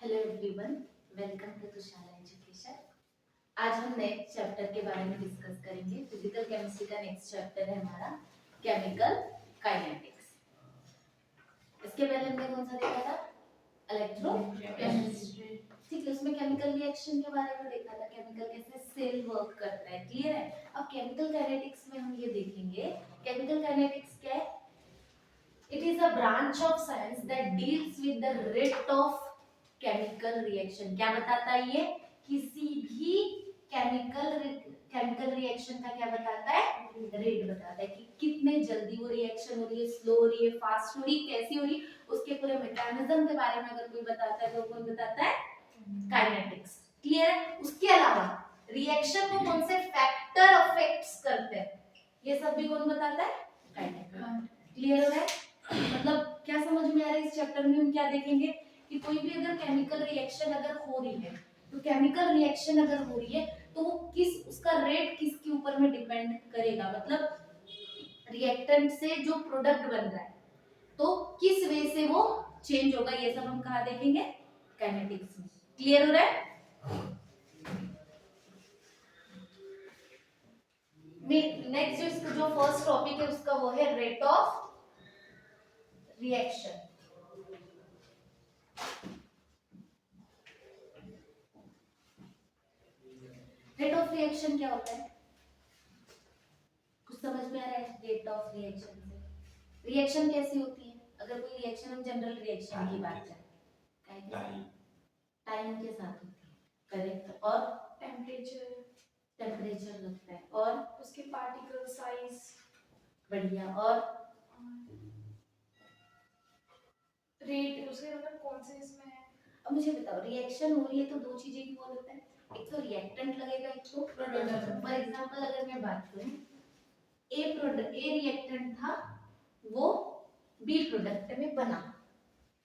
Hello everyone, welcome to Tushara education. आज हम next chapter के बारे में डिस्कस करेंगे। फिजिकल केमिस्ट्री का नेक्स्ट चैप्टर है हमारा केमिकल काइनेटिक्स। इसके पहले हमने कौन सा देखा था? इलेक्ट्रोकेमिस्ट्री। ठीक है, उसमें केमिकल रिएक्शन के बारे में देखा था, केमिकल कैसे सेल वर्क करता है। क्लियर है? अब केमिकल काइनेटिक्स में हम ये देखेंगे केमिकल काइनेटिक्स क्या है। It is a branch of science that deals with the rate of chemical reaction। क्या बताता है ये? किसी भी केमिकल रिएक्शन का क्या बताता है? रेट बताता है कि कितने जल्दी वो रिएक्शन हो रही है, स्लो हो रही है, फास्ट हो रही है, कैसी हो रही है, उसके पूरे मैकेनिज्म के बारे में अगर कोई बताता है तो कौन बताता है? काइनेटिक्स। क्लियर है? उसके अलावा रिएक्शन को कौन से फैक्टर अफेक्ट्स करते हैं, ये सब भी कौन बताता है? काइनेटिक्स। क्लियर हो रहा है? मतलब क्या समझ में आ रहा है? इस चैप्टर में हम क्या देखेंगे कि कोई भी अगर केमिकल रिएक्शन अगर हो रही है, तो केमिकल रिएक्शन अगर हो रही है तो वो किस, उसका रेट किसके ऊपर में डिपेंड करेगा। मतलब रिएक्टेंट से जो प्रोडक्ट बन रहा है तो किस वे से वो चेंज होगा, ये सब हम कहाँ देखेंगे? काइनेटिक्स में। क्लियर हो रहा है? नेक्स्ट जो फर्स्ट टॉपिक है उसका वो है rate of reaction. Rate of reaction क्या होता है? कुछ समझ में आ रहा है? रेट ऑफ रिएक्शन से रिएक्शन कैसी होती है? अगर कोई रिएक्शन, हम जनरल रिएक्शन की बात करें, टाइम के साथ होती है। करेक्ट। और टेम्परेचर लगता है, और उसके पार्टिकल साइज। बढ़िया। और रेट, उसके मतलब कौन से इसमें है। अब मुझे बताओ, रिएक्शन हो रही है तो दो चीजें इन्वॉल्व होता है, एक तो रिएक्टेंट लगेगा, एक तो प्रोडक्ट। फॉर एग्जांपल अगर मैं बात करूं, ए रिएक्टेंट था, वो बी प्रोडक्ट में बना।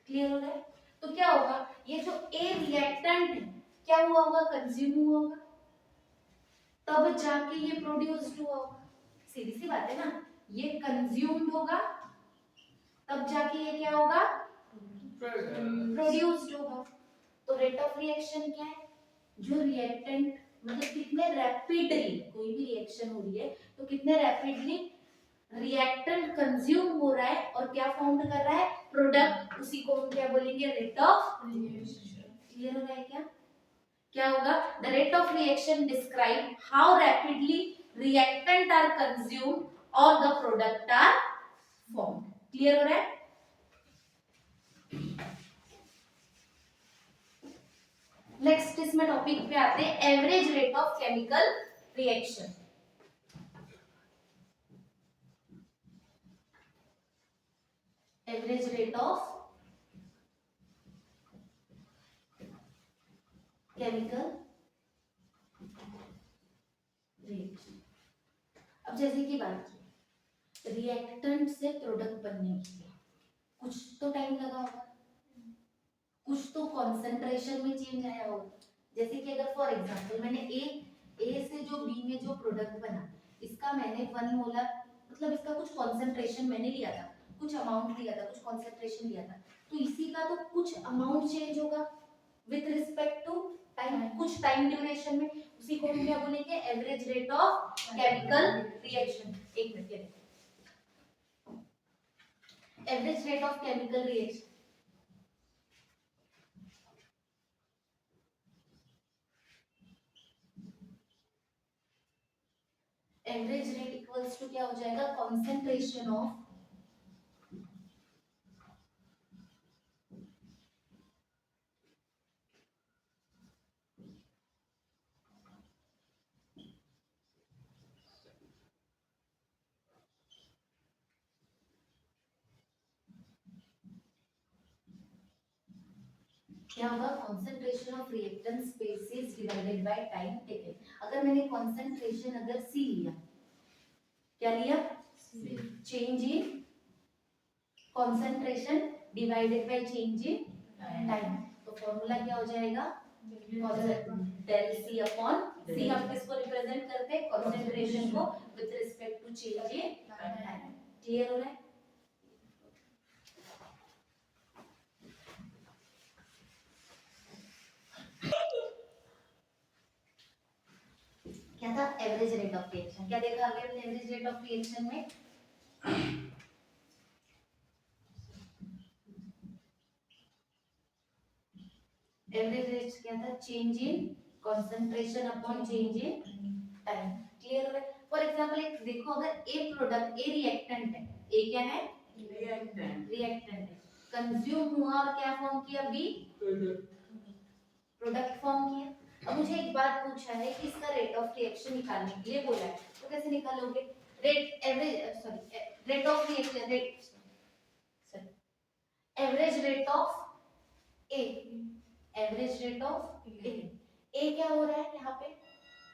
क्लियर हो रहा है? तो क्या होगा, ये जो ए रिएक्टेंट है क्या हुआ होगा? कंज्यूम हुआ होगा, तब जाके ये प्रोड्यूस्ड हुआ होगा। सीधी सी बात है ना, ये कंज्यूम्ड होगा तब जाके ये क्या होगा? प्रोड्यूस्ड होगा। तो रेट ऑफ रिएक्शन क्या है? जो रिएक्टेंट, मतलब कितने रैपिडली कोई भी रिएक्शन हो रही है तो कितने रैपिडली रिएक्टेंट कंज्यूम हो रहा है और क्या फाउंड कर रहा है? प्रोडक्ट। उसी को हम क्या बोलेंगे? Rate of reaction. क्लियर हो रहा है क्या? क्या होगा? The rate of reaction describe how rapidly reactant are consumed और the product are formed. Clear हो रहा है? नेक्स्ट इसमें टॉपिक पे आते हैं average rate of chemical reaction. Average rate of chemical reaction. अब जैसे कि बात की रिएक्टेंट से प्रोडक्ट बनने के लिए कुछ तो टाइम लगा होगा, कुछ तो कॉन्सेंट्रेशन में चेंज आया होगा। जैसे कि अगर फॉर एग्जांपल मैंने ए से जो बी में जो प्रोडक्ट बना, इसका मैंने 1 मोलर, मतलब इसका कुछ कॉन्सेंट्रेशन मैंने लिया था, कुछ अमाउंट लिया था, कुछ कॉन्सेंट्रेशन लिया था, तो इसी का तो कुछ अमाउंट चेंज होगा विथ रिस्पेक्ट टू टाइम, कुछ टाइम ड्यूरेशन में। उसी को हम क्या बोलेंगे? Average rate of chemical reaction. एक minute, average rate of chemical reaction. Average rate equals to क्या हो जाएगा? कॉन्सेंट्रेशन ऑफ क्या होगा? Concentration of reactant species divided by time taken. अगर मैंने कॉन्सेंट्रेशन अगर सी लिया, क्या लिया? Change in concentration divided by change in time, तो फॉर्मूला क्या हो जाएगा? Del C upon C. हम किसको रिप्रेजेंट करते हैं? कॉन्सेंट्रेशन को with respect to change in time. Clear हो रहा है? Average rate of reaction. क्या देखा अभी हमने एवरेज रेट ऑफ रिएक्शन में? एवरेज रेट क्या था? Change in concentration upon change in time. Clear है? फॉर एग्जांपल एक देखो, अगर ए प्रोडक्ट, ए रिएक्टेंट है, ए क्या है? रिएक्टेंट है, कंज्यूम हुआ और क्या फॉर्म किया? बी प्रोडक्ट फॉर्म किया। अब मुझे एक बात पूछा है कि इसका रेट ऑफ रिएक्शन निकालने के लिए बोला है, तो कैसे निकालोगे? Rate average sorry rate of reaction rate sorry average rate of A, average rate of A क्या हो रहा है यहाँ पे?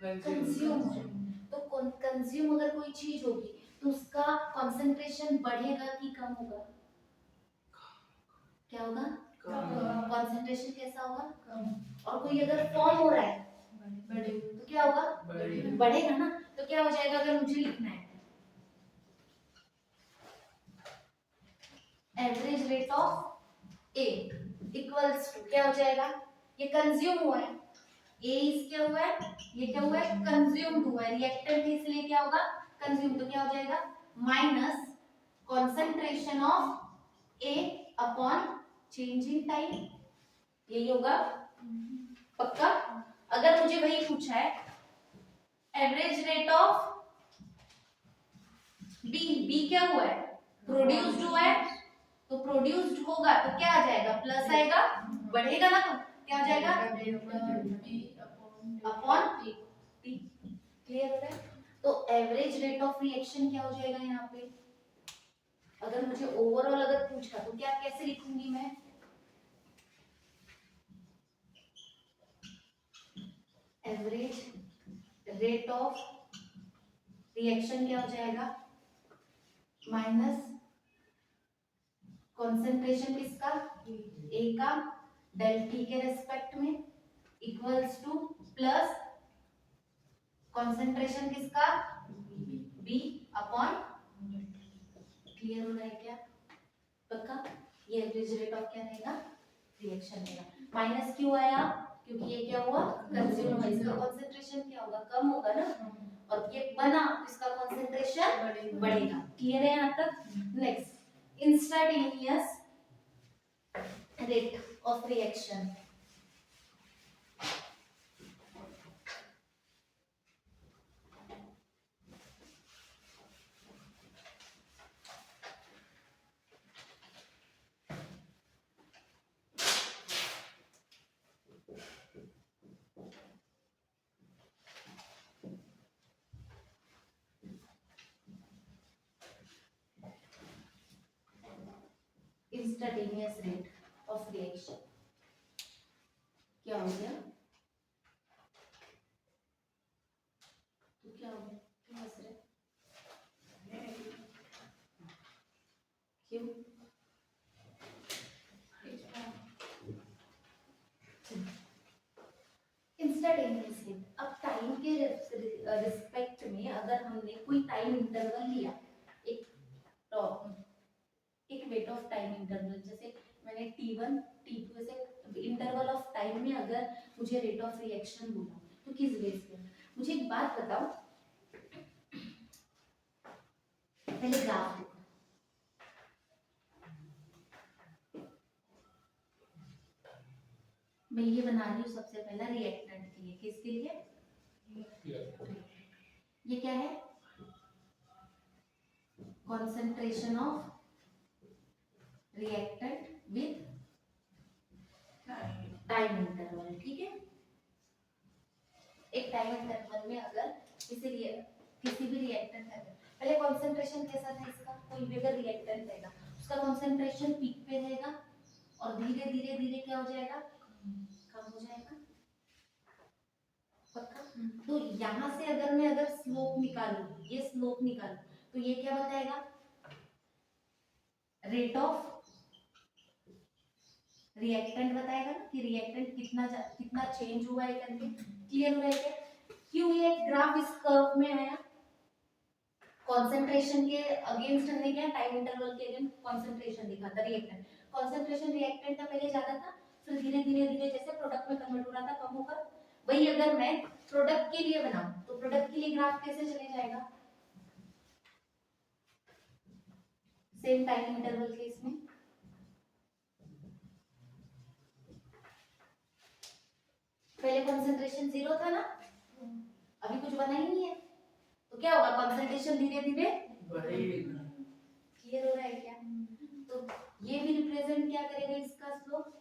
कंज्यूम हो रहा है। तो कंज्यूम अगर कोई चीज होगी तो उसका कंसंट्रेशन बढ़ेगा कि कम होगा? क्या होगा? कंसंट्रेशन कैसा होगा? और कोई अगर फॉर्म हो रहा है तो क्या होगा? बढ़ेगा ना। तो क्या हो जाएगा अगर मुझे लिखना है? Average rate of A equals to क्या हो जाएगा? ये कंज्यूम हुआ है, ए इस क्या हुआ है? ये क्या हुआ है? कंज्यूम्ड हुआ है, रिएक्टेंट है इसलिए क्या होगा? कंज्यूम। तो क्या हो जाएगा? Minus concentration of A upon change in time. यही होगा पक्का? अगर मुझे वही पूछा है average rate of B, B क्या हुआ है? प्रोड्यूस्ड हुआ है, तो प्रोड्यूस्ड होगा तो क्या आ जाएगा? प्लस आएगा, बढ़ेगा ना, तो क्या आ जाएगा? Upon T. क्लियर हो रहा है? तो एवरेज रेट ऑफ रिएक्शन क्या हो जाएगा यहाँ पे? अगर मुझे ओवरऑल अगर पूछा तो क्या कैसे लिखूंगी मैं? एवरेज रेट ऑफ रिएक्शन क्या हो जाएगा? माइनस कंसंट्रेशन किसका? ए का डेल टी के रेस्पेक्ट में इक्वल्स टू प्लस कंसंट्रेशन किसका? B upon. क्लियर हो रहा है क्या? पक्का? ये एवरेज रेट ऑफ क्या रहेगा? रिएक्शन रहेगा। माइनस क्यों आया? क्योंकि ये क्या हुआ? कंज्यूम हुआ, इसका कंसंट्रेशन क्या होगा? कम होगा ना, और ये बना तो इसका कंसंट्रेशन बढ़ेगा। क्लियर है यहाँ तक? Next, instantaneous rate of reaction. Instantaneous rate of reaction क्या हो गया? तो क्या हो गया? क्यों हंस रहे? क्यों? Instantaneous rate. अब टाइम के रिस्पेक्ट में अगर हमने कोई टाइम इंटरवल लिया, एक एक वेट ऑफ टाइम इंटरवल, जैसे मैंने t1 t2 ऐसे इंटरवल ऑफ टाइम में अगर मुझे रेट ऑफ रिएक्शन बोला तो किस बेस पे? मुझे एक बात बताओ, पहले ग्राफ देखो। मैं ये बना रही हूँ सबसे पहला रिएक्टेंट के लिए। किसके लिए? ये क्या है? Concentration of reactant with time interval. ठीक है? एक टाइम इंटरवल में अगर किसी भी रिएक्टेंट है, पहले कंसंट्रेशन कैसा था इसका? कोई भी अगर रिएक्टेंट रहेगा उसका कंसंट्रेशन पीक पे रहेगा और धीरे धीरे धीरे क्या हो जाएगा? कम हो जाएगा। पक्का? तो यहाँ से अगर स्लोप निकालूं, ये स्लोप निकालूं, तो ये क्या बताएगा? रेट ऑफ रिएक्टेंट बताएगा ना कि रिएक्टेंट कितना चेंज हुआ है करके। क्लियर हो रहा है क्या? क्यों ये ग्राफ इस कर्व में आया? कंसंट्रेशन के अगेंस्ट हमने क्या टाइम इंटरवल के अगेंस्ट कंसंट्रेशन दिखा था। रिएक्टेंट कंसंट्रेशन रिएक्टेंट का पहले ज्यादा था, फिर धीरे धीरे धीरे जैसे प्रोडक्ट में कन्वर्ट हो रहा था कम होकर, वही अगर मैं प्रोडक्ट के लिए बनाओ, तो प्रोडक्ट के लिए ग्राफ कैसे चले जाएगा, सेम टाइम इंटरवल के इसमें पहले कंसंट्रेशन 0 था ना, अभी कुछ बना ही नहीं है, तो क्या होगा, कंसंट्रेशन धीरे धीरे बढ़ेगा। क्लियर हो रहा है क्या? तो ये भी रिप्रेजेंट क्या करेगा इसका स्लोप,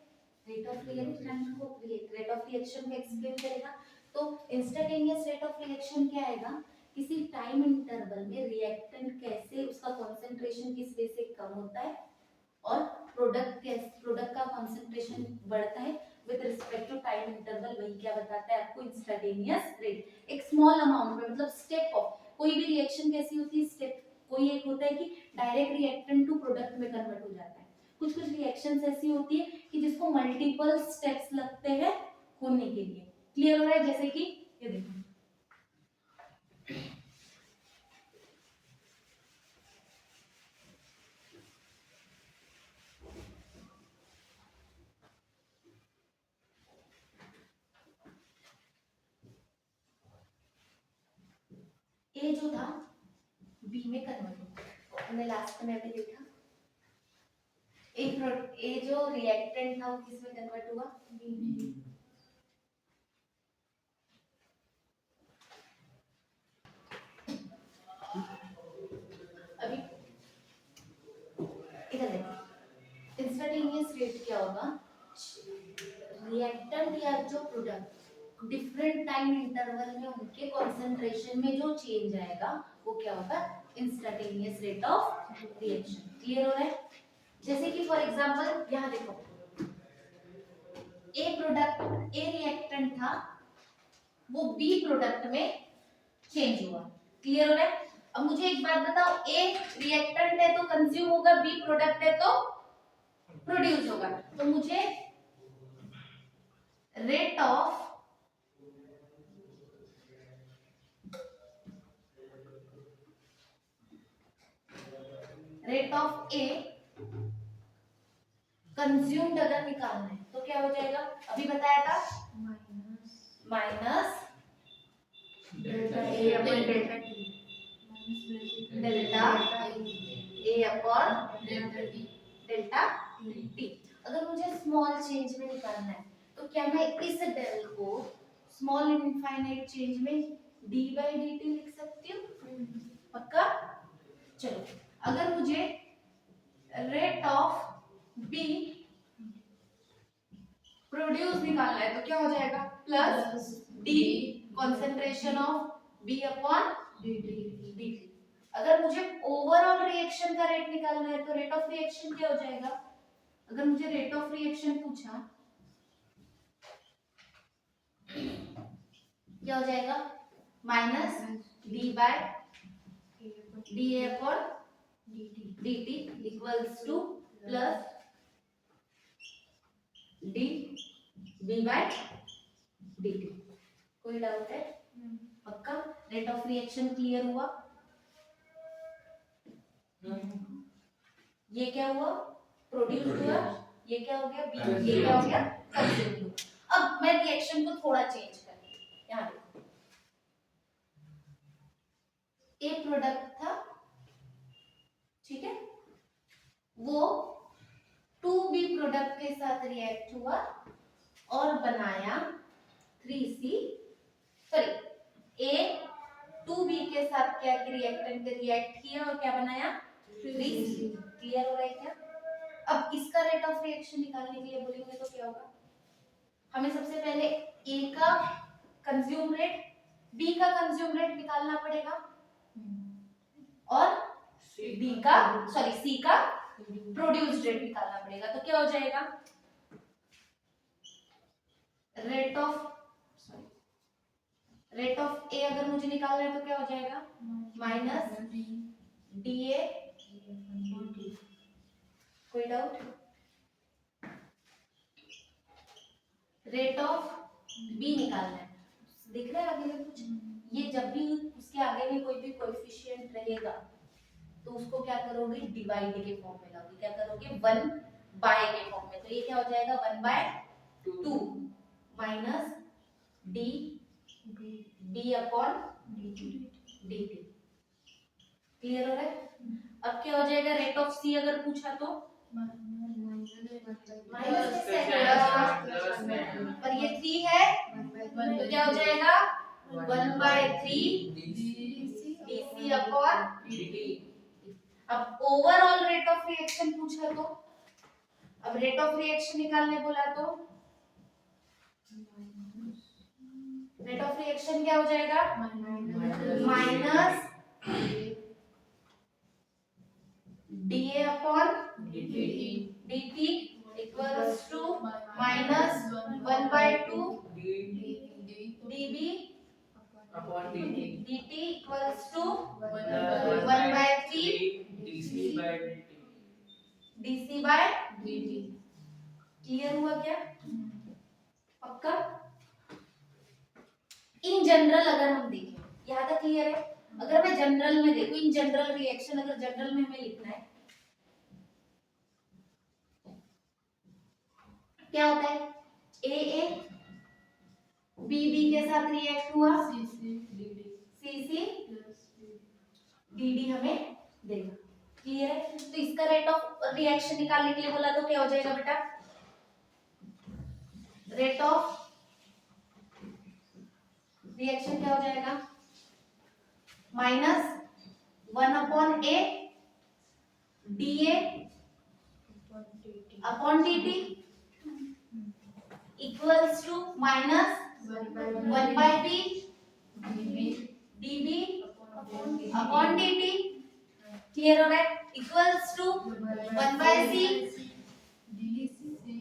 रेट ऑफ रिएक्शन को, रेट ऑफ रिएक्शन को एक्सप्लेन करेगा। तो इंस्टेंटेनियस रेट ऑफ रिएक्शन क्या आएगा, किसी टाइम इंटरवल में रिएक्टेंट कैसे उसका कंसंट्रेशन किस वे से कम होता है और प्रोडक्ट का कंसंट्रेशन बढ़ता है with respect to time interval, वही क्या बताता है आपको, इंस्टेंटेनियस रेट। एक स्मॉल अमाउंट में, मतलब स्टेप ऑफ कोई भी रिएक्शन कैसी होती है, स्टेप कोई एक होता है कि डायरेक्ट रिएक्टेंट टू प्रोडक्ट में कन्वर्ट हो जाता है, कुछ कुछ रिएक्शंस ऐसी होती है कि जिसको मल्टीपल स्टेप्स लगते हैं होने के लिए। क्लियर हो रहा है? जैसे कि ये देखो, ए जो था बी में कन्वर्ट हुआ, हमने लास्ट में भी देखा, ए जो रिएक्टेंट था वो किस में कन्वर्ट हुआ, बी में। अभी इधर देखो, इंस्टेंटेनियस रेट क्या होगा, रिएक्टेंट या जो प्रोडक्ट डिफरेंट टाइम इंटरवल में उनके कंसंट्रेशन में जो चेंज आएगा वो क्या होगा, instantaneous rate of reaction. Clear हो रहा है? जैसे कि फॉर एग्जांपल यहाँ देखो, ए रिएक्टेंट था, वो बी प्रोडक्ट में चेंज हुआ। क्लियर हो रहा है? अब मुझे एक बात बताओ, ए रिएक्टेंट है तो कंज्यूम होगा, बी प्रोडक्ट है तो प्रोड्यूस होगा, तो मुझे रेट ऑफ ए कंज्यूम्ड अगर निकालना है तो क्या हो जाएगा, अभी बताया था, minus delta A upon delta T, delta A upon delta T. अगर मुझे स्मॉल चेंज में निकालना है तो क्या मैं इस डेल को स्मॉल इनफाइनाइट चेंज में डी बाई डी टी लिख सकती हूँ? पक्का? चलो, अगर मुझे रेट ऑफ बी प्रोड्यूस निकालना है तो क्या हो जाएगा, plus d concentration of B upon d. अगर मुझे ओवरऑल रिएक्शन का रेट निकालना है तो रेट ऑफ रिएक्शन क्या हो जाएगा, अगर मुझे रेट ऑफ रिएक्शन पूछा क्या हो जाएगा, minus d by d A upon d t equals to plus d B by d t. कोई डाउट है? पक्का? रेट ऑफ रिएक्शन क्लियर हुआ? ये क्या हुआ, प्रोड्यूस हुआ, ये क्या हो गया, बी, ये क्या हो गया, कंज्यूम हुआ। अब मैं रिएक्शन को थोड़ा चेंज करती, यहाँ देखो, ए प्रोडक्ट था, ठीक है, वो 2B प्रोडक्ट के साथ रिएक्ट हुआ और बनाया 3C, सॉरी A 2B के साथ क्या रिएक्टेंट के रिएक्ट किया और क्या बनाया 3C। क्लियर हो रहा है क्या? अब इसका रेट ऑफ रिएक्शन निकालने के लिए बोलेंगे तो क्या होगा, हमें सबसे पहले A का कंज्यूम रेट, B का कंज्यूम रेट निकालना पड़ेगा और D का, सॉरी C का प्रोड्यूस रेट निकालना पड़ेगा। तो क्या हो जाएगा, रेट ऑफ ए अगर मुझे निकालना है तो क्या हो जाएगा, माइनस डी ए। कोई डाउट? रेट ऑफ बी निकालना है, दिख रहा है आगे में कुछ, ये जब भी उसके आगे में कोई भी कोएफिशिएंट रहेगा तो उसको क्या करोगे, डिवाइड के फॉर्म में लाओगे, क्या करोगे 1 बाय के फॉर्म में, तो ये क्या हो जाएगा 1/2 minus d B upon d t. Clear हो रहा है? अब क्या हो जाएगा, रेट ऑफ सी अगर पूछा तो माइनस से पर ये 3 है तो क्या हो जाएगा 1/3 डीसी अपॉन dt। अब ओवरऑल रेट ऑफ रिएक्शन पूछा तो, अब रेट ऑफ रिएक्शन निकालने बोला तो रेट ऑफ रिएक्शन क्या हो जाएगा minus d A upon dt equals to minus 1/2 dB upon dt dt equals to 1/3 dc by dt। dc by clear हुआ क्या? पक्का? इन जनरल अगर हम देखें, यहाँ तक क्लियर है? अगर मैं जनरल में देखूं, इन जनरल रिएक्शन अगर जनरल में हमें लिखना है, क्या होता है ए ए बी बी के साथ रिएक्ट हुआ, सी सी डी डी हमें देगा। क्लियर है? तो इसका रेट ऑफ रिएक्शन निकालने के लिए बोला तो क्या हो जाएगा बेटा, रेट ऑफ रिएक्शन क्या हो जाएगा minus 1/a dA upon dt equals to minus 1/b dB upon dt। Clear हो रहा है? Equals to 1/c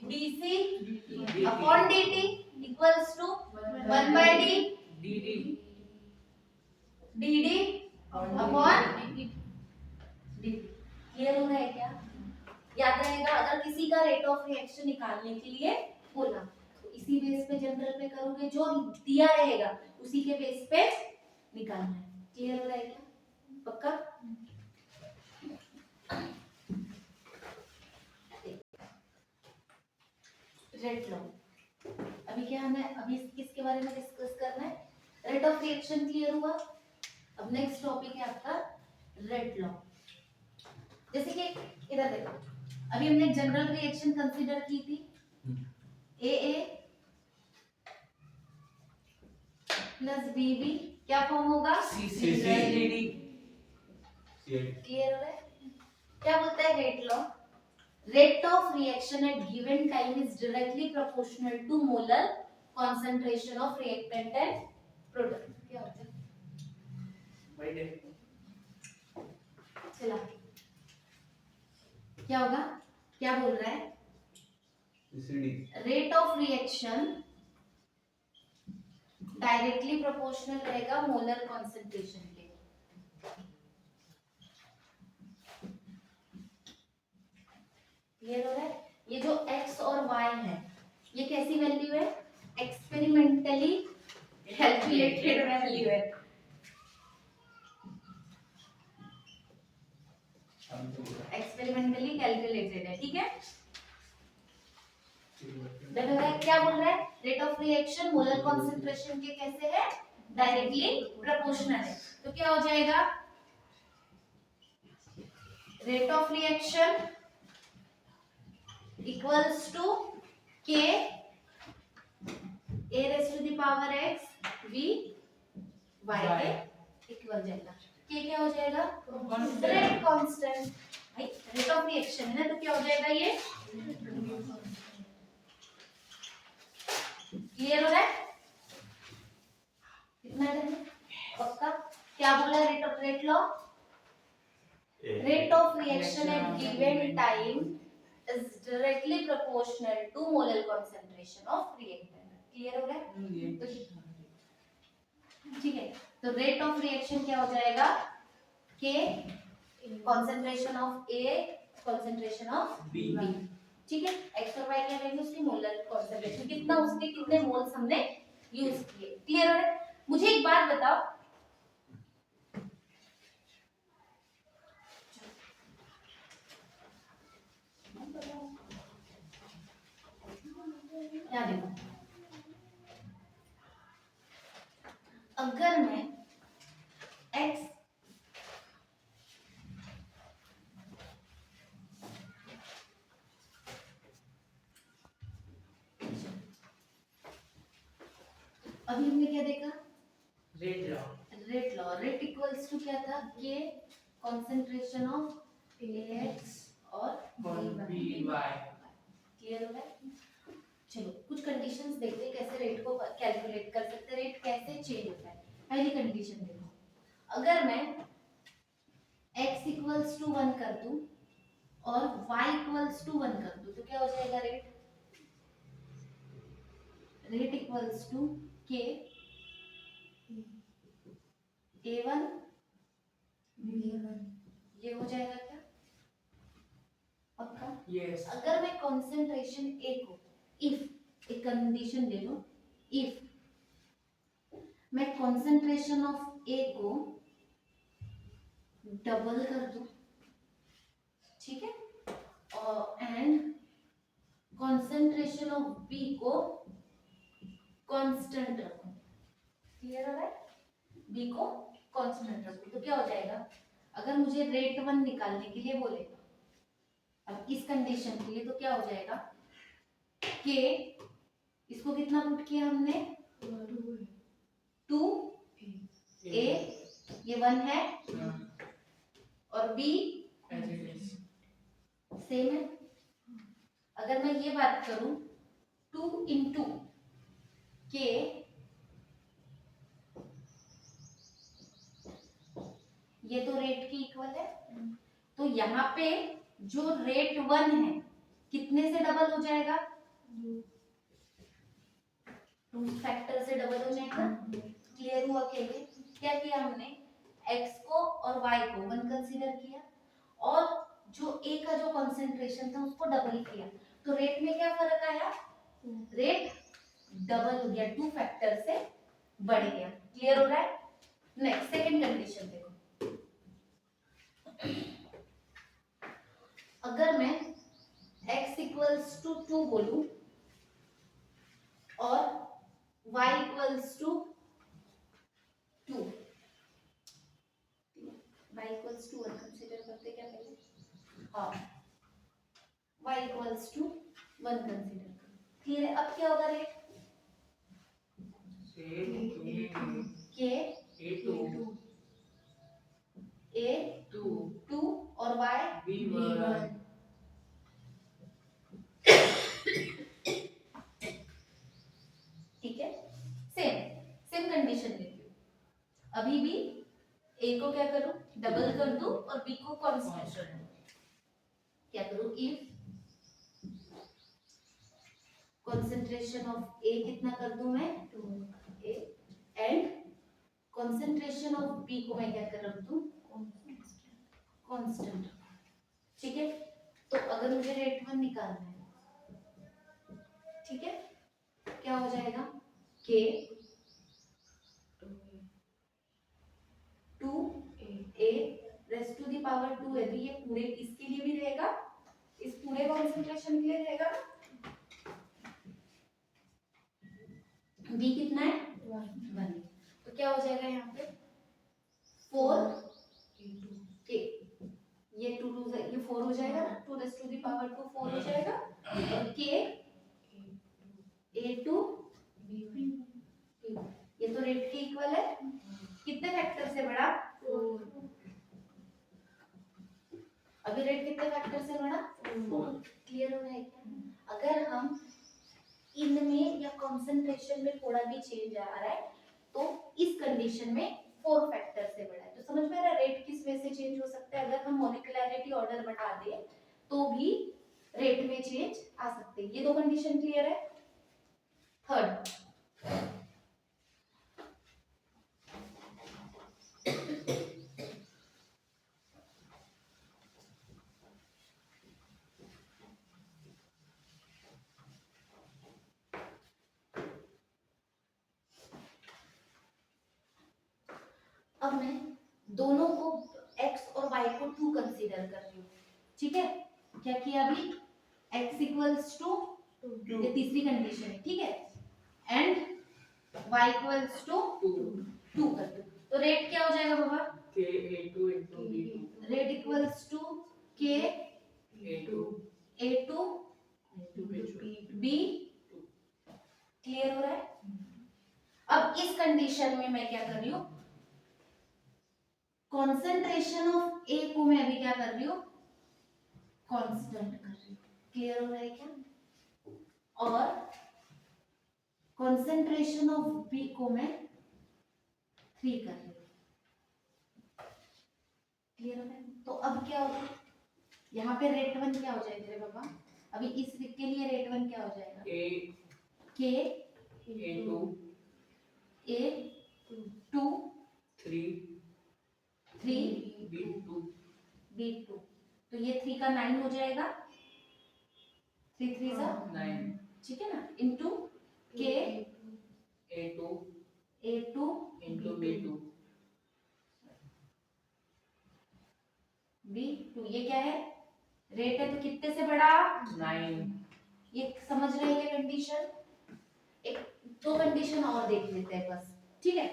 dc upon dt equals to 1/d dt dd upon dt। Clear हो रहा है क्या? याद रहेगा अगर किसी का रेट ऑफ रिएक्शन निकालने के लिए बोला तो इसी बेस पे जनरल पे करोगे, जो दिया रहेगा उसी के बेस पे निकालना है। क्लियर हो रहा है क्या? पक्का? रेट लॉ, अभी क्या हमें अभी किसके बारे में डिस्कस करना है? रेट ऑफ रिएक्शन क्लियर हुआ। अब नेक्स्ट टॉपिक है आपका रेट लॉ। जैसे कि इधर देखो, अभी हमने जनरल रिएक्शन कंसीडर की थी, A A plus B B क्या फॉर्म होगा c c dd क्लियर हो रहा है? क्या बोलता है rate law, rate of reaction at given time is directly proportional to molar concentration of reactant and product. क्या होता है चला क्या होगा, क्या बोल रहा है, rate of reaction directly proportional रहेगा मोलर कंसंट्रेशन के। क्लियर हो रहा है? ये जो x और y है ये कैसी वैल्यू है, एक्सपेरिमेंटली कैलकुलेटेड वैल्यू है। एक्सपेरिमेंटली कैलकुलेटेड है, ठीक है? देन हो रहा है, क्या बोल रहा है, rate of reaction molar concentration के कैसे है, डायरेक्टली प्रोपोर्शनल है। तो क्या हो जाएगा, rate of reaction equals to k a raised to the power x v y के इक्वल जाएगा। k क्या हो जाएगा, रेट कांस्टेंट भाई, रेट ऑफ रिएक्शन है ना, तो क्या हो जाएगा ये क्लियर हो रहा है? कितना है पक्का? क्या बोला rate law, rate of reaction at given time is directly proportional to molar concentration of reactant। Clear हो रहा है? ठीक है, तो रेट ऑफ रिएक्शन क्या हो जाएगा, k concentration of A concentration of B। ठीक है, x और y क्या वैल्यू उसकी मोलर कंसंट्रेशन, कितना उसके कितने मोल्स हमने यूज किए। क्लियर हो रहा है? मुझे एक बात बताओ, यहाँ देखो अगर मैं x अभी हमने क्या देखा, rate law rate equals to क्या था, k कंसंट्रेशन ऑफ ax और बी by। वाई क्लियर हो रहा है। चलो कुछ कंडीशंस देखते हैं कैसे रेट को कैलकुलेट कर सकते हैं, रेट कैसे चेंज होता है। पहली कंडीशन देखो, अगर मैं x इक्वल्स टू 1 कर दूं और y इक्वल्स टू 1 कर दूं तो क्या हो जाएगा, rate equals to k a1 ये हो जाएगा क्या, पक्का। यस अगर मैं कंसंट्रेशन A को, इफ एक कंडीशन ले लो, इफ मैं कंसंट्रेशन ऑफ A को डबल कर दूं, ठीक है, और एंड कंसंट्रेशन ऑफ B को कांस्टेंट रखूं, क्लियर हो रहा है, B को कांस्टेंट रखूं तो क्या हो जाएगा, अगर मुझे रेट 1 निकालने के लिए बोलेगा, अब इस कंडीशन के लिए तो क्या हो जाएगा, k इसको कितना पुट किया हमने, 2 a ये 1 है और b सेम है। अगर मैं ये बात करूं 2 इंटू k ये तो रेट के इक्वल है, तो यहाँ पे जो रेट 1 है कितने से डबल हो जाएगा, 2 फैक्टर से डबल हो जाएगा। क्लियर हुआ के लिए क्या किया हमने, x को और y को 1 कंसीडर किया और जो a का जो कंसंट्रेशन था उसको डबल किया, तो रेट में क्या फर्क आया, रेट डबल हो गया, 2 फैक्टर से बढ़ गया। क्लियर हो रहा है। नेक्स्ट सेकंड कंडीशन देखो, अगर मैं x इक्वल्स टू 2 बोलूं और y equals to 2, y equals to 1 consider करते क्या पहले, हाँ y इक्वल्स टू 1 कंसीडर करो। क्लियर है। अब क्या होगा रेट, k a2 और y B1 ठीक है। सेम कंडीशन लेती हूँ, अभी भी a को क्या करूं, डबल कर दूं और b को कांस्टेंट क्या करूं, इफ कंसंट्रेशन ऑफ a कितना कर दूं मैं, 2a and concentration of b को मैं क्या कर रख दूं, कांस्टेंट। ठीक है, तो अगर मुझे रेट 1 निकालना है, ठीक है, क्या हो जाएगा, k 2a raised to the power 2 है, तो ये पूरे इसके लिए भी रहेगा, इस पूरे कंसंट्रेशन के लिए रहेगा। b कितना है, 1, तो क्या हो जाएगा यहाँ पे 4 k, ये 2 2 ये 4 हो जाएगा ना, 2 रेस्ट टू द पावर 2 4 हो जाएगा और k a2 ये तो रेट के इक्वल है, कितने फैक्टर से बढ़ा, अभी रेट कितने फैक्टर से बढ़ा, 4। क्लियर हो रहा है क्या। अगर हम इनमें या कंसंट्रेशन में थोड़ा भी चेंज आ रहा है तो इस कंडीशन में 4 फैक्टर से बढ़ा है, तो समझ में आ रहा है रेट किस वे से चेंज हो सकता है। अगर हम मॉलिक्यूलरिटी ऑर्डर बढ़ा दें तो भी रेट में चेंज आ सकते हैं। ये दो कंडीशन क्लियर है। थर्ड, अब मैं दोनों को x और y को 2 कंसीडर कर रही हूँ। ठीक है, क्या किया अभी, x इक्वल्स टू, ये तीसरी कंडीशन है, ठीक है, एंड y इक्वल्स टू 2, 2 कर दो, तो रेट क्या हो जाएगा बाबा? K A2 into B2 rate equals to K A2 A2 into B2 B। Clear हो रहा है? अब इस कंडीशन में मैं क्या कर रही हूँ, कॉन्सेंट्रेशन ऑफ ए को मैं अभी क्या कर रही हूँ, कांस्टेंट कर रही हूँ। क्लियर हो रहा है क्या? और कॉन्सेंट्रेशन ऑफ बी को मैं 3 कर रही हूँ। क्लियर हो रहा है? तो अब क्या होगा, यहाँ पे रेट 1 क्या हो जाएगा रे बाबा? अभी इस के लिए रेट 1 क्या हो जाएगा? A K A2 A2 3 3 B2 B2, तो ये 3 का 9 हो जाएगा, 3 3 सा 9 ठीक है ना, into K A2 A2 into B2 B2, ये क्या है, रेट है तो कितने से बड़ा? 9 ये समझ रहे हैं क्या कंडीशन? एक दो कंडीशन और देख लेते हैं बस, ठीक है?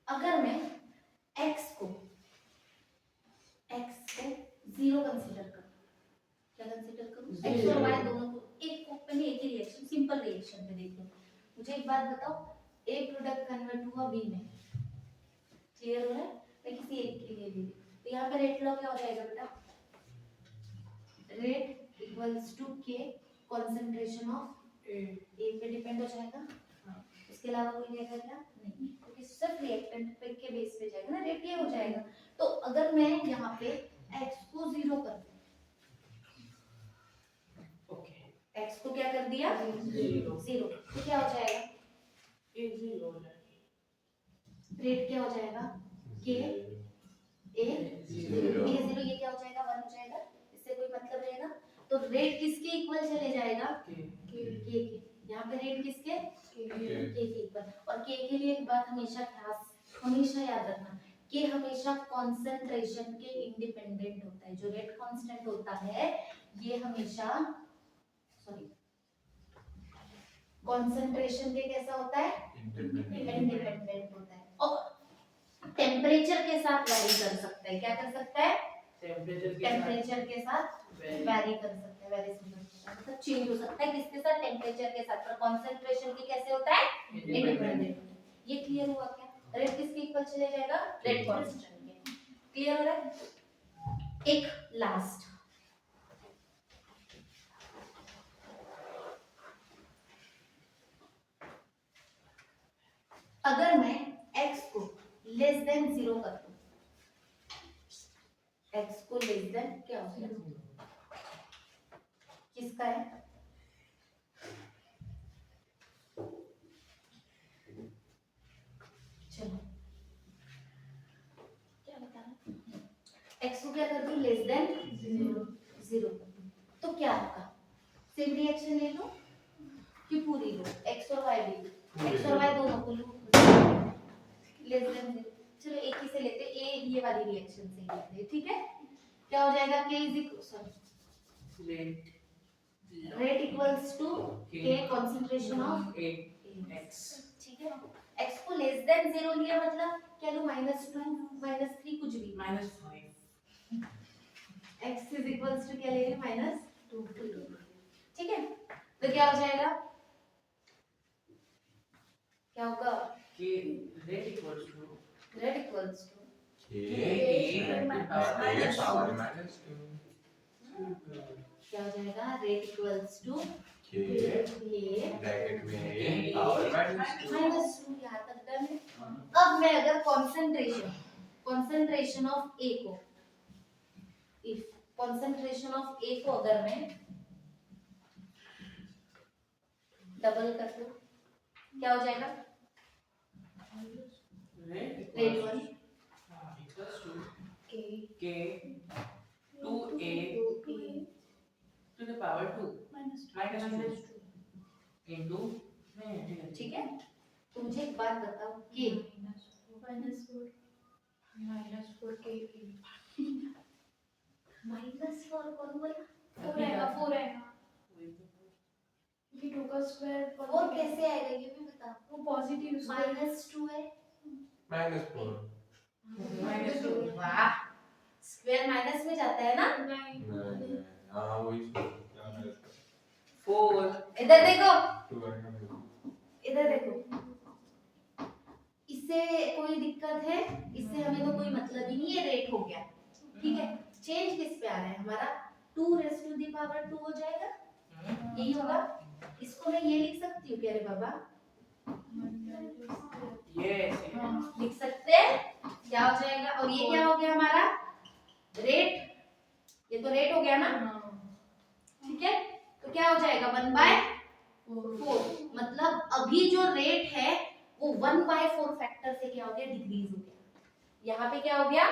अगर मैं x को 0 कंसीडर करूं, क्या कंसीडर करूं? x और y दोनों को एक पहले एक ही रिएक्शन, सिंपल रिएक्शन में देखो। मुझे एक बात बताओ, a प्रोडक्ट कन्वर्ट हुआ b में, क्लियर हो रहा है? मैं किसी एक के लिए भी, तो यहाँ पे रेट लॉ क्या हो जाएगा बेटा? Rate equals to k concentration of A a पे डिपेंड हो जाएगा, इसके अलावा कोई रहेगा क्या? नहीं, क्योंकि सिर्फ रिएक्टेंट पे के बेस पे जाएगा ना, रेट ये हो जाएगा। तो अगर मैं यहाँ पे x को 0 कर दूं, Okay x को क्या कर दिया? 0, तो क्या हो जाएगा? A 0 हो जाएगा रेट क्या हो जाएगा? k a 0, ये क्या हो जाएगा? 1 हो जाएगा, इससे कोई मतलब रहेगा? तो रेट किसके इक्वल चले जाएगा? K के। यहाँ पे रेट किसके? के इक्वल। और के के लिए एक बात हमेशा याद रखना, के हमेशा कॉन्सेंट्रेशन के इंडिपेंडेंट होता है। जो रेट कांस्टेंट होता है ये हमेशा कॉन्सेंट्रेशन के कैसा होता है? इंडिपेंडेंट होता है, और टेम्परेचर के साथ वैरी कर सकता है। क्या कर सकता है? टेम्परेचर के साथ वैरी कर सकता है, वैरी मतलब चेंज हो सकता है, किसके साथ? टेम्परेचर के साथ। पर कंसंट्रेशन की कैसे होता है? इंडिपेंडेंट। ये क्लियर हुआ क्या? रेट किसके इक्वल चले जाएगा? रेट कांस्टेंट के। क्लियर हो रहा है? एक लास्ट, अगर मैं x को लेस देन 0 कर दूं, x को लेस देन क्या हो जाएगा? किसका है? चलो क्या बता रहा, x को क्या कर दूं? लेस देन 0 कर दूं, तो क्या होगा? सेम रिएक्शन ले लो कि पूरी लो, x और y भी, x और y दोनों को लो लेस देन 0। चलो एक ही से लेते, a ये वाली रिएक्शन से लेते हैं, ठीक है? क्या हो जाएगा? k is equal rate equals to k concentration of X ठीक है? x को लेस देन 0 लिया मतलब क्या लो? -2 -3 कुछ भी, -5 x इज इक्वल्स टू क्या ले रहे हैं? -2, ठीक है? तो क्या हो जाएगा? क्या होगा? K rate equals to rate equals to power minus 2 क्या हो जाएगा? Rate equals to k bracket में power minus 2 -2। यहाँ तक डन है। अब मैं अगर कंसंट्रेशन ऑफ ए को, इफ कंसंट्रेशन ऑफ ए को अगर मैं डबल कर दूं, क्या हो जाएगा? rate rate 1 equals to K K 2A to the power 2 minus 2 into ठीक है? तो मुझे एक बात बताओ, के -4 K -4 कौन बोला? 4 आएगा 4 आएगा क्योंकि 2 का स्क्वायर और कैसे आएगा ये भी बता। वो पॉजिटिव स्क्वायर -2 है। -4 -2 वाह, स्क्वायर माइनस में जाता है ना। नहीं हाँ वही 4 इधर देखो, 2 इधर देखो, इससे कोई दिक्कत है, इससे हमें तो कोई मतलब ही नहीं है, रेट हो गया। ठीक है, चेंज किस पे आ रहा है हमारा, 2 हो जाएगा, यही होगा। इसको मैं ये लिख सकती हूँ, प्यारे बाबा, यस लिख सकते हैं। क्या हो जाएगा, और ये क्या हो गया हमारा रेट, ये तो रेट हो गया ना। ठीक है, तो क्या हो जाएगा 1/4, मतलब अभी जो रेट है वो 1/4 फैक्टर से क्या हो गया, डिक्रीज हो गया। यहाँ पे क्या हो गया,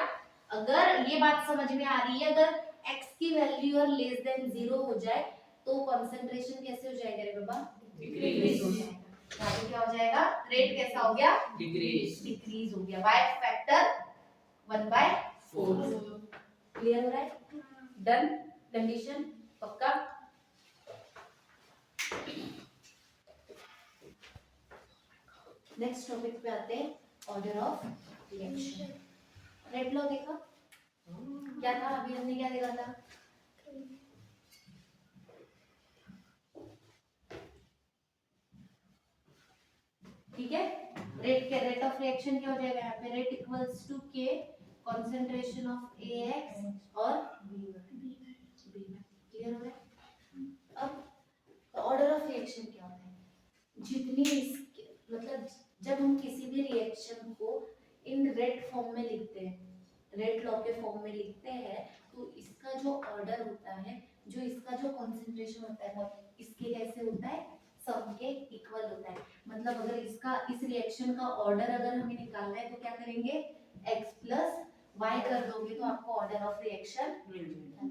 अगर ये बात समझ में आ रही है, अगर x की वैल्यू और लेस देन 0 हो जाए तो कंसंट्रेशन कैसे हो जाएगा रे बाबा, डिक्रीज हो जाएगा। यहाँ पे क्या हो जाएगा, रेट कैसा हो गया, डिक्रीज हो गया बाय फैक्टर 1/4। क्लियर हो रहा है, डन, कंडीशन पक्का। नेक्स्ट टॉपिक पे आते हैं, order of reaction. Red law देखा क्या था, अभी हमने क्या देखा था, ठीक है। रेट ऑफ रिएक्शन क्या हो जाएगा, यहाँ पे रेट इक्वल्स टू के कंसंट्रेशन ऑफ AX और B। क्लियर हो रहा है। अब ऑर्डर ऑफ रिएक्शन क्या होता है, जितनी मतलब जब हम किसी भी रिएक्शन को इन रेट फॉर्म में लिखते हैं, रेट लॉ के फॉर्म में लिखते हैं, तो इसका जो ऑर्डर होता है, जो इसका जो कंसंट्रेशन होता है, इसके कैसे होता है, सब के इक्वल होता है। मतलब अगर इसका इस रिएक्शन का ऑर्डर अगर हमें निकालना है तो क्या करेंगे, x प्लस y कर दोगे तो आपको ऑर्डर ऑफ रिएक्शन मिल जाएगा।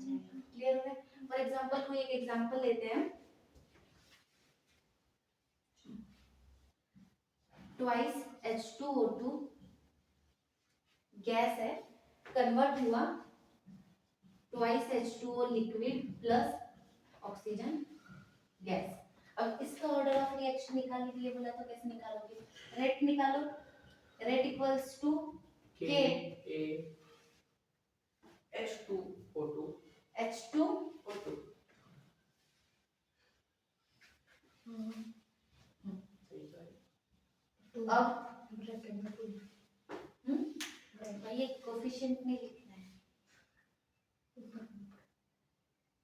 क्लियर है। फॉर एग्जांपल कोई एक एग्जांपल लेते हैं, ट्वाइस H2O2 गैस है, कन्वर्ट हुआ twice H2O liquid plus oxygen gas. अब इसका ऑर्डर ऑफ रिएक्शन निकालने के लिए बोला तो कैसे निकालोगे, रेट निकालो, rate equals to K H2O2 H2O2। अब ये कोफिशिएंट में लिखना है,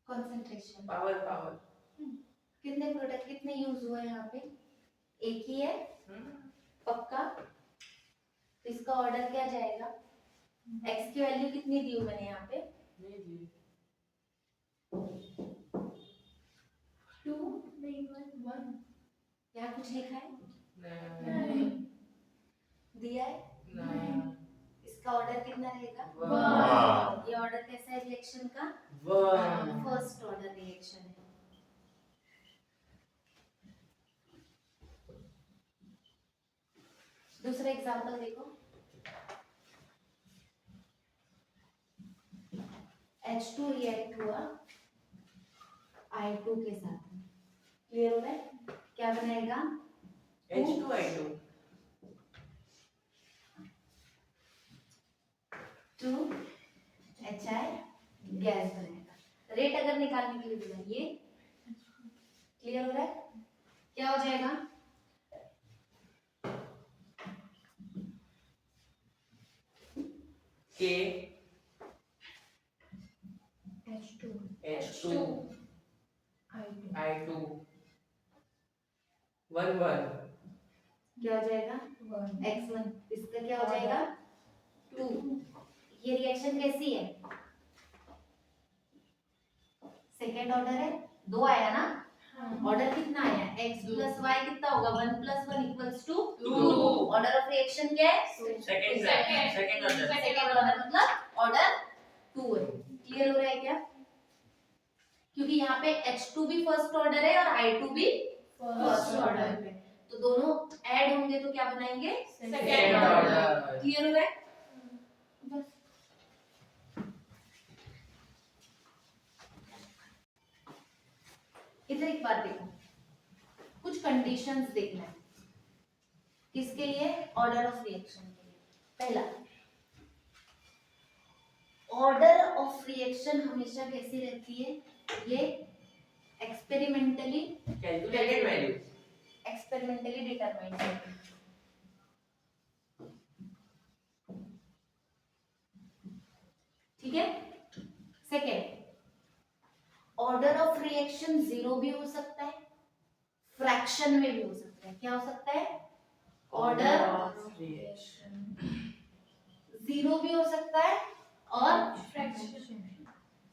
कंसंट्रेशन पावर कितने प्रोडक्ट कितने यूज हुए यहाँ पे, एक ही है पक्का। तो इसका ऑर्डर क्या जाएगा, x की वैल्यू कितनी दी हूँ मैंने यहाँ पे, 2 नहीं 1 यहाँ कुछ लिखा है, दिया है, इसका ऑर्डर कितना रहेगा, ये ऑर्डर कैसा है रिएक्शन का, फर्स्ट ऑर्डर रिएक्शन है। दूसरा एग्जांपल देखो, H2 रिएक्ट हुआ I2 के साथ, क्लियर हो रहा है, क्या बनाएगा H2I2 2HI गैस बनेगा। रेट अगर निकालने के लिए बोला, ये क्लियर हो रहा है, क्या हो जाएगा, K H2 I2 1 क्या हो जाएगा x1, इसका क्या हो जाएगा 2। ये रिएक्शन कैसी है, सेकेंड ऑर्डर है, 2 आया ना, ऑर्डर कितना आया, x प्लस y कितना होगा, 1 + 1 = 2। ऑर्डर ऑफ रिएक्शन क्या है, सेकंड ऑर्डर मतलब ऑर्डर 2 है। क्लियर हो रहा है क्या, क्योंकि यहाँ पे H2 भी फर्स्ट ऑर्डर है और I2 भी फर्स्ट ऑर्डर है, तो दोनों ऐड होंगे तो क्या बनाएंगे, सेकंड ऑर्डर। क्लियर हो रहा है बस। इधर एक बात देखो, कुछ कंडीशंस देखना है किसके लिए, ऑर्डर ऑफ रिएक्शन के लिए। पहला, ऑर्डर ऑफ रिएक्शन हमेशा कैसी रहती है, ये एक्सपेरिमेंटली Calculated value. डिटरमाइंड है। ठीक है। Second, order of reaction zero भी हो सकता है, फ्रैक्शन में भी हो सकता है। क्या हो सकता है, ऑर्डर of reaction. जीरो भी हो सकता है और फ्रैक्शन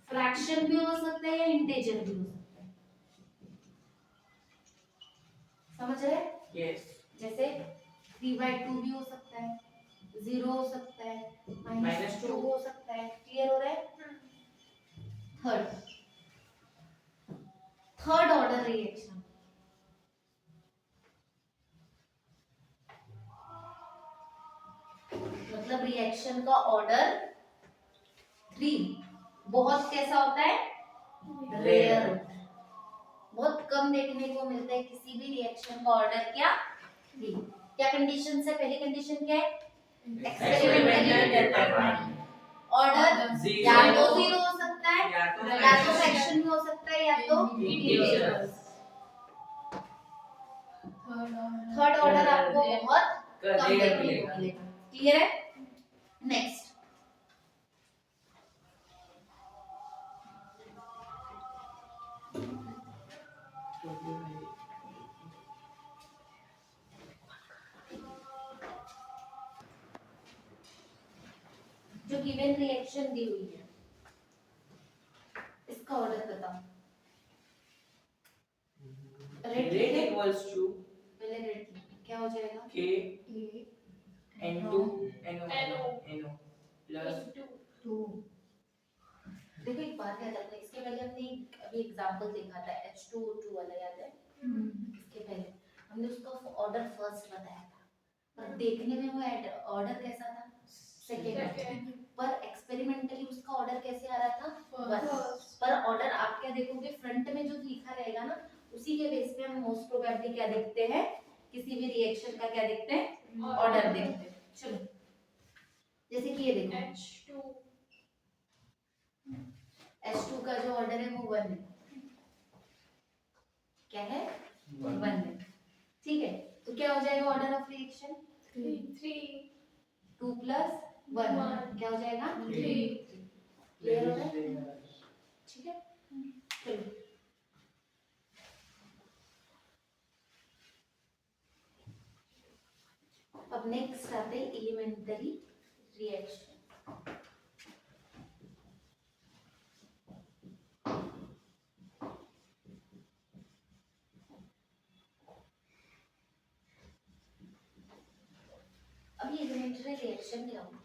फ्रैक्शन भी हो सकता है या इंटीजर भी हो सकता है। समझ रहे हैं? Yes. जैसे 3/2 भी हो सकता है, 0 हो सकता है, -2 -2 हो सकता है। क्लियर हो रहा है? थर्ड ऑर्डर रिएक्शन, मतलब रिएक्शन का ऑर्डर 3 बहुत कैसा होता है, रेयर होता है। बहुत कम देखने को मिलता है किसी भी रिएक्शन का ऑर्डर क्या 3। क्या कंडीशन है, पहली कंडीशन क्या है, Experimental determined. Order Zero. या तो 0 हो सकता है या तो या तो फ्रैक्शन में हो सकता है या तो Integers. थर्ड ऑर्डर आपको बहुत कम Rare देखने को मिलेगा. मिलेगा। क्लियर है? नेक्स्ट, जो गिवन रिएक्शन दी हुई है इसका ऑर्डर बताओ। रेट Rate equals to पहले रेट क्या हो जाएगा, K N2 NO plus देखो एक बात याद रखना, इसके पहले हमने अभी एग्जांपल देखा था H2O2 वाला, याद है? इसके पहले हमने उसका ऑर्डर फर्स्ट बताया था, पर देखने में वो ऑर्डर कैसा था, सेकेंड। पर एक्सपेरिमेंटली उसका ऑर्डर कैसे आ रहा था, फर्स्ट। पर ऑर्डर आप क्या देखोगे, फ्रंट में जो लिखा रहेगा ना, उसी के बेस पे हम मोस्ट प्रोबेबली क्या देखते हैं, किसी भी रिएक्शन का क्या देखते हैं, ऑर्डर देखते हैं। चलो जैसे कि ये देखो, H2 का जो ऑर्डर है वो 1 है। क्या है, 1 है। ठीक है, तो क्या हो जाएगा ऑर्डर ऑफ रिएक्शन, 2 + 1 क्या हो जाएगा, 3। क्लियर हो रहा है? ठीक है, चलो अब नेक्स्ट आते हैं एलिमेंटरी रिएक्शन। अब ये एलिमेंटरी रिएक्शन क्या होती है,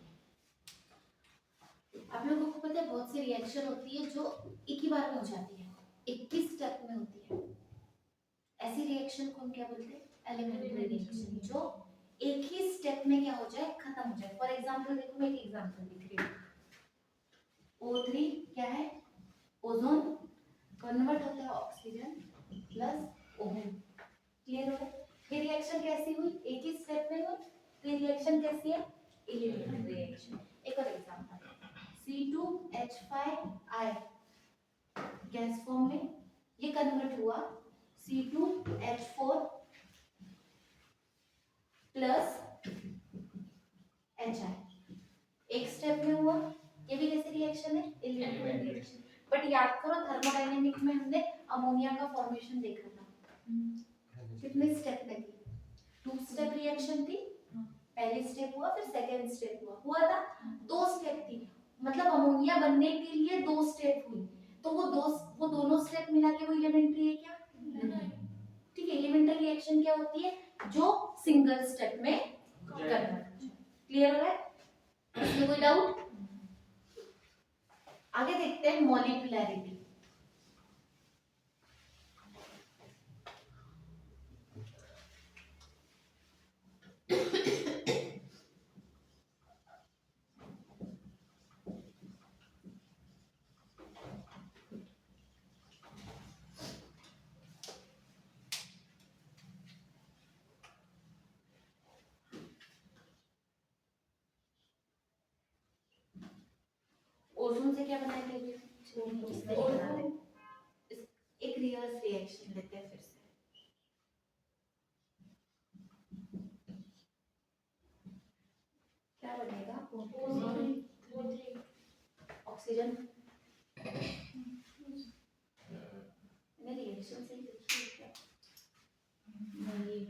आप लोगों को पता है बहुत सी रिएक्शन होती है जो एक ही बार में हो जाती है, 21 स्टेप में होती है। ऐसी रिएक्शन को हम क्या बोलते हैं, एलिमेंटरी रिएक्शन, जो एक ही स्टेप में क्या हो जाए, खत्म हो जाए। फॉर एग्जांपल देखो, मैं एक एग्जांपल लिख रही हूँ। O3 क्या है, ओजोन कन्वर्ट होता है ऑक्सीजन प्लस ओजोन। क्लियर हो गया? ये रिएक्शन कैसी हुई, एक ही स्टेप में हुई, तो ये रिएक्शन कैसी है, एलिमेंटरी रिएक्शन। एक और एग्जांपल, C2H5I गैस फॉर्म में ये कन्वर्ट हुआ C2H4 प्लस HI, एक स्टेप में हुआ। ये भी कैसी रिएक्शन है, एलिमेंटरी रिएक्शन। बट याद करो थर्मोडायनेमिक में हमने अमोनिया का फॉर्मेशन देखा था, कितने स्टेप में थी, 2 स्टेप रिएक्शन थी। पहली स्टेप हुआ, फिर सेकेंड स्टेप हुआ था, 2 स्टेप थी। मतलब अमोनिया बनने के लिए 2 स्टेप हुई, तो वो दोनों स्टेप मिला के वो एलिमेंटरी है क्या, नहीं। ठीक है, एलिमेंटरी रिएक्शन क्या होती है, जो सिंगल स्टेप में करना। क्लियर हो रहा है? इसमें कोई डाउट? आगे देखते हैं मॉलिक्यूलैरिटी। ओजोन से क्या बनाएंगे अभी? इस तरीके बनाते हैं। एक रिवर्स रिएक्शन लेते हैं फिर से। क्या बनेगा? ऑक्सीजन ने रिएक्शन से लिखी है क्या? नहीं,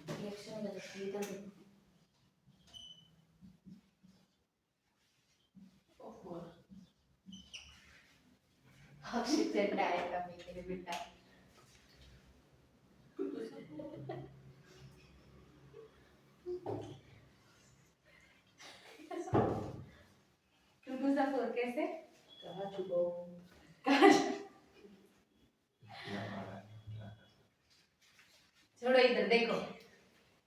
रिएक्शन गलत है, इधर देखो। अक्षित से डायरेक्ट अभी मेरे बेटा टू सा फोर कैसे? कहाँ चुका हूँ? छोड़ो, इधर देखो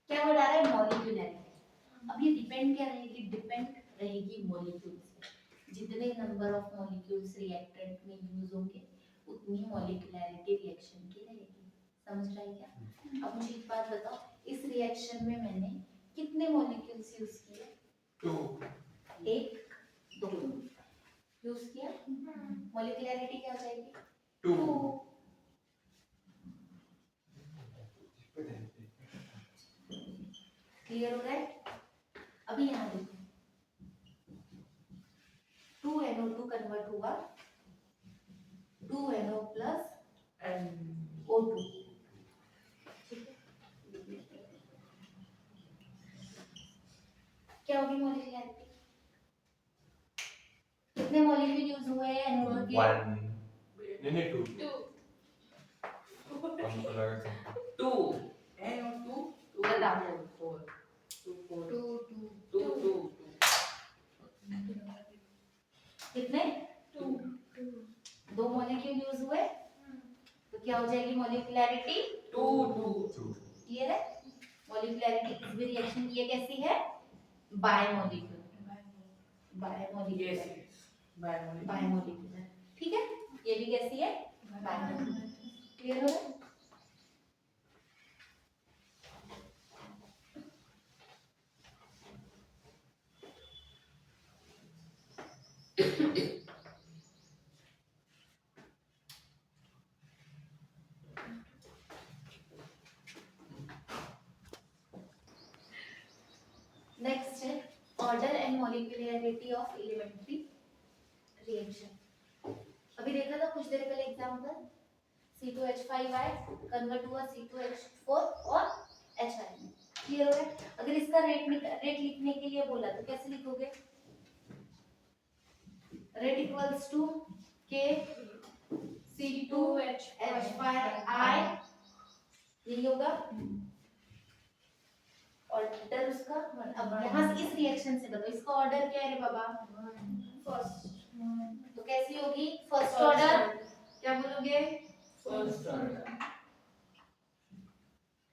क्या बता रहा है, मॉलिक्यूलैरिटी। अब ये डिपेंड क्या रहेगी? डिपेंड रहेगी मॉलिक्यूल्स पे। जितने नंबर ऑफ मॉलिक्यूल्स रिएक्टेंट में यूज होंगे उतनी मॉलिक्यूलैरिटी रिएक्शन की रहेगी। समझ रहा है क्या? अब मुझे एक बात बताओ, इस रिएक्शन में मैंने कितने मॉलिक्यूल्स यूज किए? 2 एक, दो यूज किया। मॉलिक्यूलैरिटी क्या हो जाएगी? 2 क्लियर हो रहा है? अभी यहाँ देखो, 2NO2 कन्वर्ट हुआ 2NO प्लस And O2। ठीक है, क्या होगी मॉलिक्यूलैरिटी? कितने मॉलिक्यूल यूज हुए हैं NO2 के? 1 नहीं 2 2 हमको लगा था 2 and 2 बताओ। 4 2 4 2 2 2 कितने? 2 दो मॉलिक्यूल यूज हुए तो क्या हो जाएगी मॉलिक्यूलैरिटी? 2 2 क्लियर है? मॉलिक्यूलैरिटी इस भी रिएक्शन की कैसी है? Bimolecular. Bimolecular, yes biomolekular bimolecular. ठीक है, ये भी कैसी है? बायमॉलिक्यूलर। क्लियर हो रहा है? नेक्स्ट है order and molecularity of elementary reaction. अभी देखा था कुछ देर पहले एग्जांपल, C2H5 कन्वर्ट हुआ C2H4 और HI। क्लियर हो रहा है? अगर इसका रेट लिखने के लिए बोला तो कैसे लिखोगे? Rate equals to K C2H5I, यही होगा ऑर्डर उसका। अब यहाँ से इस रिएक्शन से बताओ इसका ऑर्डर क्या है रे बाबा? फर्स्ट तो कैसी होगी? First order. क्या बोलोगे? first order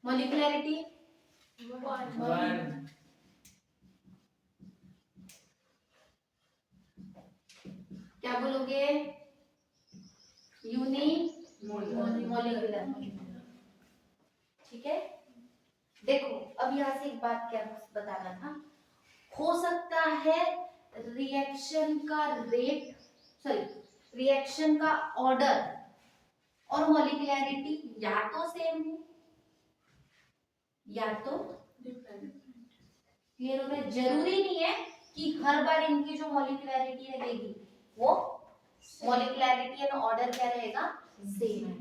मॉलिक्यूलैरिटी 1 क्या बोलोगे? मॉलिक्यूलर। ठीक है, देखो अब यहाँ से एक बात क्या बताना था, हो सकता है रिएक्शन का रेट, सॉरी रिएक्शन का ऑर्डर और मॉलिक्यूलैरिटी या तो सेम हो या तो डिफरेंट। क्लियर हो रहा है? जरूरी नहीं है कि हर बार इनकी जो मॉलिक्यूलैरिटी रहेगी वो मॉलिक्यूलैरिटी एंड ऑर्डर क्या रहेगा? सेम है।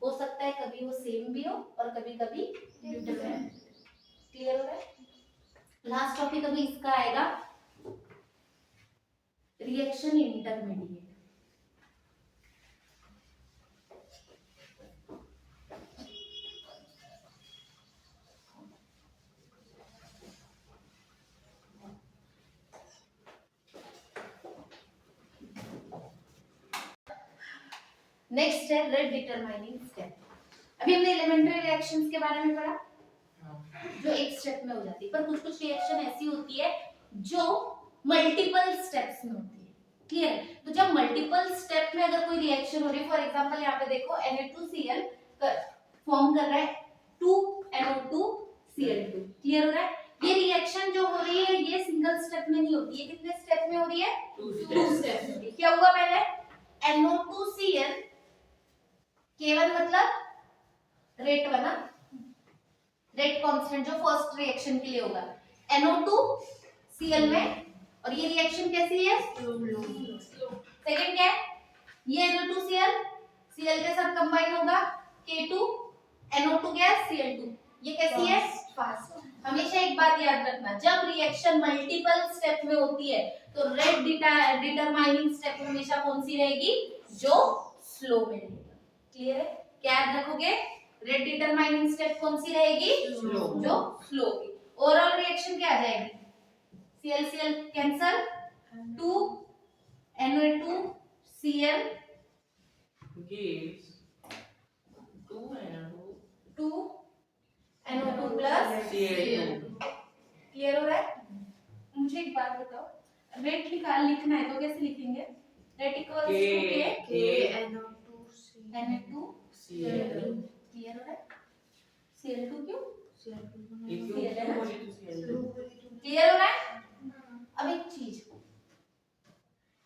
हो सकता है कभी वो सेम भी हो और कभी कभी डिफरेंट। क्लियर हो रहा है? लास्ट टॉपिक अभी इसका आएगा, रिएक्शन इंटरमीडिएट। नेक्स्ट है रेट डिटरमाइनिंग स्टेप। अभी हमने एलिमेंट्री रिएक्शंस के बारे में पढ़ा जो एक स्टेप में हो जाती है, पर कुछ कुछ रिएक्शन ऐसी होती है जो मल्टीपल स्टेप्स में होती है। क्लियर है? तो जब मल्टीपल स्टेप में अगर कोई रिएक्शन हो रही है, फॉर एग्जांपल यहाँ पे देखो Na2Cl फॉर्म कर रहा है 2NO2Cl2। क्लियर हो रहा है? ये रिएक्शन जो हो रही है ये सिंगल स्टेप में नहीं होती, ये कितने स्टेप में हो रही है? 2 स्टेप। क्या हुआ पहले? NO2Cl, K1 मतलब रेट बना, रेट कांस्टेंट जो फर्स्ट रिएक्शन के लिए होगा, NO2Cl में, और ये रिएक्शन कैसी है? सेकंड क्या है? ये NO2Cl Cl के साथ कंबाइन होगा, K2 NO2 गैस Cl2, ये कैसी है? फास्ट। हमेशा एक बात याद रखना, जब रिएक्शन मल्टीपल स्टेप में होती है तो रेट डिटरमाइनिंग स्टेप हमेशा कौन सी रहेगी? जो स्लो में रहेगी। क्लियर है? क्या याद रखोगे? रेट डिटरमाइनिंग स्टेप कौन सी रहेगी? Slow। जो स्लो की। ओवरऑल रिएक्शन क्या आ जाएगी? Cl cancel, 2 NO2Cl gives 2 NO2 2 NO2 plus Cl2। Clear हो रहा है? मुझे एक बात बताओ, रेट लिखना है तो कैसे लिखेंगे? Rate equals to K NO2 Cl2। Clear हो रहा है? Cl2 क्यों? एक क्यों बोली तू Cl2? क्लियर हो रहा है? अब एक चीज,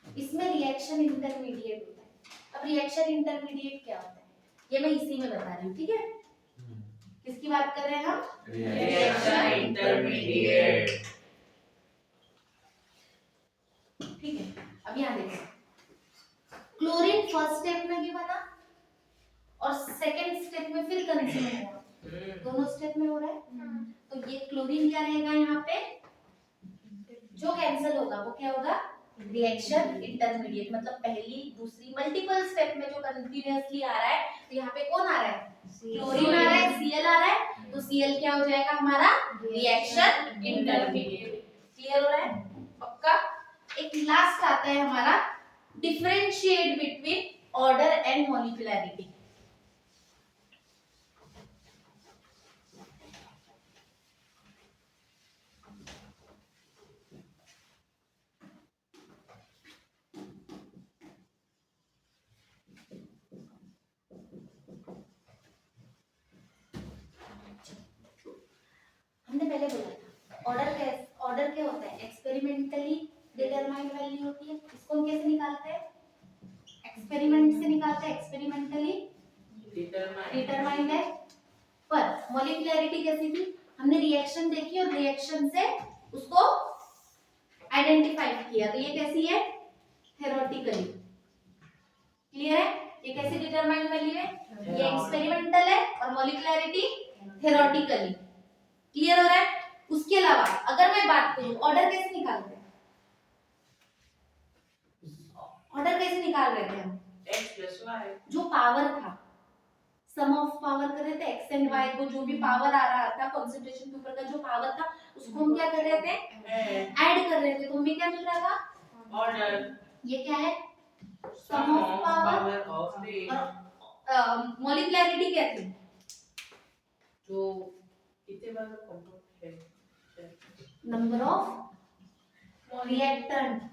इसमें रिएक्शन इंटरमीडिएट होता है। अब रिएक्शन इंटरमीडिएट क्या होता है ये मैं इसी में बता रही हूँ, ठीक है? किसकी बात कर रहे हैं हम? Reaction intermediate। ठीक है, अब यहाँ देखो, क्लोरीन फर्स्ट स्टेप में भी बना और सेकंड स्टेप में फिर कंज्यूम हुआ, दोनों स्टेप में हो रहा है। तो ये क्लोरीन क्या रहेगा यहाँ पे? जो कैंसिल होगा वो क्या होगा? रिएक्शन इंटरमीडिएट, मतलब पहली दूसरी मल्टीपल स्टेप में जो कंटिन्यूअसली आ रहा है, तो यहाँ पे कौन आ रहा है? क्लोरीन आ रहा है, Cl आ रहा है, तो Cl क्या हो जाएगा हमारा? Reaction intermediate. क्लियर हो रहा है? पक्का? एक लास्ट आता है हमारा डिफरेंशिएट बिटवीन ऑर्डर एंड मॉलिक्यूलैरिटी। हमने पहले बोला था ऑर्डर क्या होता है? एक्सपेरिमेंटली डिटरमाइंड वैल्यू होती है। इसको हम कैसे निकालते हैं? एक्सपेरिमेंट से निकालते हैं, एक्सपेरिमेंटली डिटरमाइंड है। पर मॉलिक्यूलैरिटी कैसी थी? हमने रिएक्शन देखी और रिएक्शन से उसको आइडेंटिफाई किया, तो ये कैसी है? थ्योरेटिकली। क्लियर है? ये कैसी डिटरमाइंड वैल्यू है? ये एक्सपेरिमेंटल है और मॉलिक्यूलैरिटी थ्योरेटिकली। क्लियर हो रहा है? उसके अलावा अगर मैं बात करूं ऑर्डर कैसे निकालते हैं? ऑर्डर कैसे निकाल रहे थे हम? X plus Y। जो पावर था, सम ऑफ पावर कर रहे थे, एक्स एंड वाई को जो भी पावर आ रहा था, कंसंट्रेशन के ऊपर का जो पावर था उसको हम क्या कर रहे थे? ऐड कर रहे थे। तो हमें क्या मिल रहा था? ऑर्डर। ये क्या है? सम ऑफ पावर। ऑफ द और मॉलिक्यूलैरिटी क्या थी? जो कितने बार कंपाउंड है? Number of reactant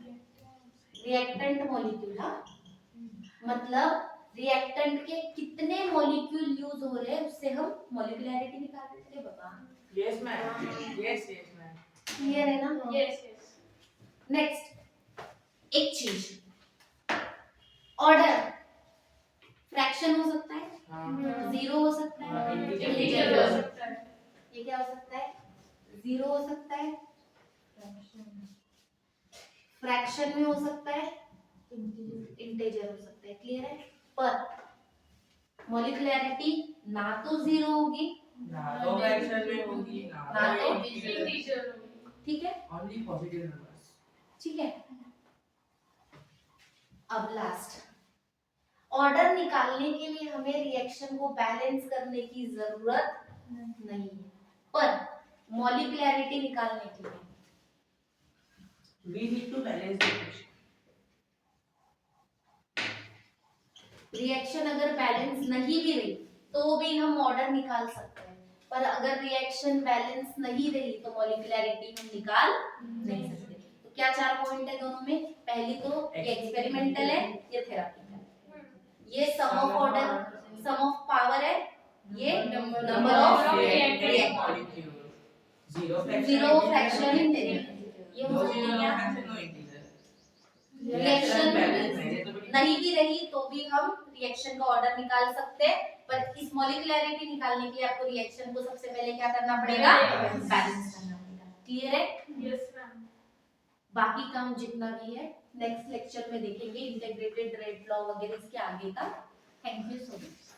molecule. मतलब रिएक्टेंट के कितने मॉलिक्यूल यूज हो रहे हैं उससे हम मॉलिक्यूलैरिटी निकालते थे बाबा। Yes ma'am, yes ma'am. Clear है ना? यस। नेक्स्ट एक चीज, ऑर्डर फ्रैक्शन हो सकता है, हाँ। जीरो हो सकता है, इंटीजर हो सकता है। ये क्या हो सकता है? जीरो हो सकता है, फ्रैक्शन में हो सकता है, इंटीजर हो सकता है। क्लियर है? पर मॉलिक्यूलैरिटी ना तो जीरो होगी ना तो फ्रैक्शन में होगी ना तो इंटीजर होगी। ठीक है? Only positive numbers. ठीक है। अब लास्ट, ऑर्डर निकालने के लिए हमें रिएक्शन को बैलेंस करने की जरूरत नहीं है, पर मॉलिक्यूलैरिटी निकालने के लिए We need to balance the equation. Reaction अगर बैलेंस नहीं भी रही तो भी हम ऑर्डर निकाल सकते हैं, पर अगर रिएक्शन बैलेंस नहीं रही तो मॉलिक्यूलैरिटी हम निकाल नहीं सकते। तो क्या चार पॉइंट है दोनों में? पहली तो ये एक्सपेरिमेंटल है, ये थेरेटिकल है, ये sum of order, sum of power है, ये number of reactant reactant. molecule। Zero fraction. Zero fraction इन ये हो No सकती zero है क्या? fraction, no integer. Reaction balance है, ये तो बड़ी- नहीं भी रही तो भी हम रिएक्शन का ऑर्डर निकाल सकते हैं, पर इस मॉलिक्युलैरिटी निकालने के लिए आपको रिएक्शन को सबसे पहले क्या करना पड़ेगा? Balance. बैलेंस करना पड़ेगा। क्लियर है? Yes ma'am. बाकी काम जितना भी है नेक्स्ट लेक्चर में देखेंगे, इंटीग्रेटेड रेट लॉ वगैरह इसके आगे का। Thank you so much.